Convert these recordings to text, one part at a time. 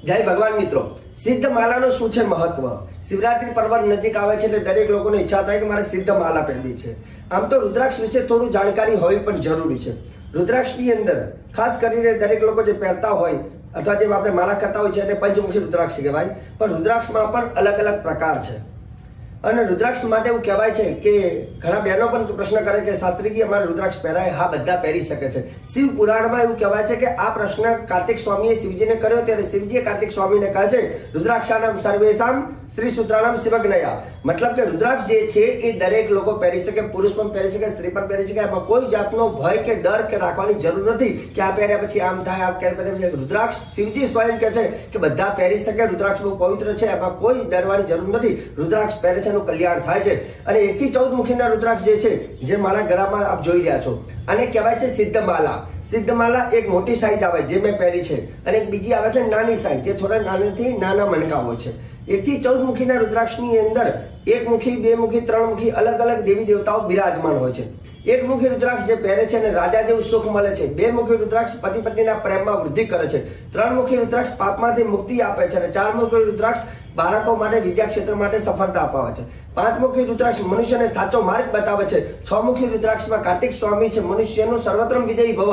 જય ભગવાન મિત્રો, સિદ્ધ માલાનું શું છે મહત્વ? શિવરાત્રી પર્વ નજીક આવે છે એટલે દરેક લોકોને ઈચ્છા થાય કે મારે સિદ્ધ માલા પહેરવી છે. આમ તો રુદ્રાક્ષ વિશે થોડું જાણકારી હોવી પણ જરૂરી છે. રુદ્રાક્ષની અંદર ખાસ કરીને દરેક લોકો જે પહેરતા હોય અથવા જે આપણે માલા કરતા હોય છે એને પંચમુખી રુદ્રાક્ષ કહેવાય. પણ રુદ્રાક્ષમાં પણ અલગ અલગ પ્રકાર છે અને રુદ્રાક્ષ માટે એવું કહેવાય છે કે ઘણા બહેનો પણ પ્રશ્ન કરે કે શાસ્ત્રીજી અમારે રુદ્રાક્ષ પહેરાય? હા, બધા પહેરી શકે છે. શિવ પુરાણમાં એવું કહેવાય છે કે આ પ્રશ્ન કાર્તિક સ્વામીએ શિવજીને કર્યો ત્યારે શિવજીએ કાર્તિક સ્વામીને કહે છે રુદ્રાક્ષાનામ સર્વેશામ શ્રી સૂત્રાણામ શિવજ્ઞયા. મતલબ કે રુદ્રાક્ષ જે છે એ દરેક લોકો પહેરી શકે, પુરુષ પણ પહેરી શકે, સ્ત્રી પણ પહેરી શકે. એમાં કોઈ જાતનો ભય કે ડર કે રાખવાની જરૂર નથી કે આ પહેર્યા પછી આમ થાય, આ પહેર્યા. રુદ્રાક્ષ શિવજી સ્વયં કહે છે કે બધા પહેરી શકે. રુદ્રાક્ષ બહુ પવિત્ર છે, એમાં કોઈ ડરવાની જરૂર નથી. રુદ્રાક્ષ પહેરે છે, કલ્યાણ થાય છે. અને 1 થી 14 મુખીના રુદ્રાક્ષ જે છે જે મારા ગળામાં આપ જોઈ રહ્યા છો આને કહેવાય છે સિદ્ધ માલા. સિદ્ધ માલા એક મોટી સાઈઝ આવે જે મેં પહેરી છે અને એક બીજી આવે છે નાની સાઈઝ જે થોડા નાનાથી નાના મણકા હોય છે. 1 થી 14 મુખીના રુદ્રાક્ષની અંદર 1 મુખી, 2 મુખી, 3 મુખી અલગ અલગ દેવી દેવતાઓ બિરાજમાન હોય છે. 1 મુખી રુદ્રાક્ષ જે પહેરે છે અને રાજા જેવું સુખ મળે છે. 2 મુખી રુદ્રાક્ષ પતિ પત્નીના પ્રેમમાં વૃદ્ધિ કરે છે. 3 મુખી રુદ્રાક્ષ પાપમાંથી મુક્તિ આપે છે અને 4 મુખી રુદ્રાક્ષ બાળકો માટે વિદ્યા ક્ષેત્ર માટે સફળતા અપાવે છે. 5 મુખી રુદ્રાક્ષ મનુષ્યને સાચો માર્ગ બતાવે છે. 6 મુખી રુદ્રાક્ષમાં કાર્તિક સ્વામી છે, મનુષ્યનું સર્વત્ર વિજયી ભવ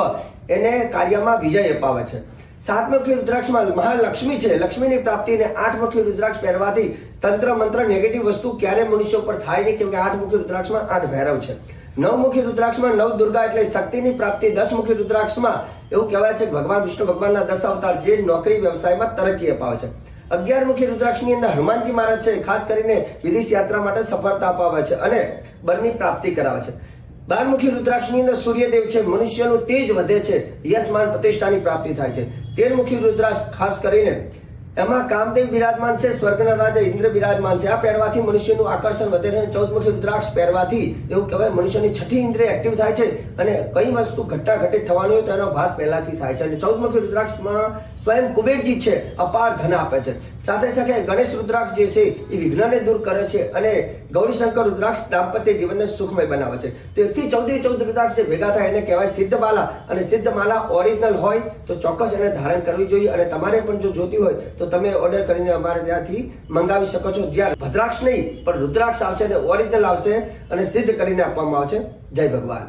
એને કાર્યમાં વિજય અપાવે છે. 7 મુખી રુદ્રાક્ષમાં મહાલક્ષ્મી છે, લક્ષ્મીની પ્રાપ્તિ. અને 8 મુખી રુદ્રાક્ષ પહેરવાથી તંત્ર મંત્ર નેગેટિવ વસ્તુ ક્યારે મનુષ્ય ઉપર થાય નહીં, કેમ કે 8 મુખી રુદ્રાક્ષમાં 8 ભૈરવ છે. 9 મુખી રુદ્રાક્ષમાં 9 દુર્ગા એટલે શક્તિની પ્રાપ્તિ. 10 મુખી રુદ્રાક્ષમાં એવું કહેવાય છે કે ભગવાન વિષ્ણુ ભગવાનના 10 અવતાર જે નોકરી વ્યવસાયમાં તરક્કી અપાવે છે. 11 મુખી રુદ્રાક્ષની અંદર હનુમાનજી મહારાજ છે, ખાસ કરીને વિદેશ યાત્રા માટે સફળતા અપાવે છે અને બળની પ્રાપ્તિ કરાવે છે. 12 મુખી રુદ્રાક્ષની અંદર સૂર્યદેવ છે, મનુષ્યનું તેજ વધે છે, યશમાન પ્રતિષ્ઠાની પ્રાપ્તિ થાય છે. 13 મુખી રુદ્રાક્ષ ખાસ કરીને એમાં કામદેવ બિરાજમાન છે, સ્વર્ગના રાજા ઇન્દ્ર બિરાજમાન છે. આ પહેરવાથી મનુષ્યનું આકર્ષણ વધે છે. 14 મુખી રુદ્રાક્ષ પહેરવાથી એવું કહેવાય મનુષ્યની 6ઠી ઇન્દ્રિય એક્ટિવ થાય છે અને કઈ વસ્તુ ઘટના ઘટિત થવાની હોય તો એનો ભાસ પહેલાથી થાય છે. અને 14 મુખી રુદ્રાક્ષમાં સ્વયં કુબેરજી છે, અપાર ધન આપે છે. સાથે સાથે ગણેશ રુદ્રાક્ષ જે છે એ વિઘ્નને દૂર કરે છે અને ગૌરીશંકર રુદ્રાક્ષ દાંપત્ય જીવનને સુખમય બનાવે છે. તો 1 થી 14 રુદ્રાક્ષ જે ભેગા થાય એને કહેવાય સિદ્ધ માલા. અને સિદ્ધ માલા ઓરિજિનલ હોય તો ચોક્કસ એને ધારણ કરવી જોઈએ. અને તમારે પણ જો જોતી હોય તો તમે ઓર્ડર કરીને અમારે ત્યાંથી મંગાવી શકો છો. જ્યાં ભદ્રાક્ષ નહીં પણ રુદ્રાક્ષ આવશે અને ઓરિજિનલ આવશે અને સિદ્ધ કરીને આપવામાં આવશે. જય ભગવાન.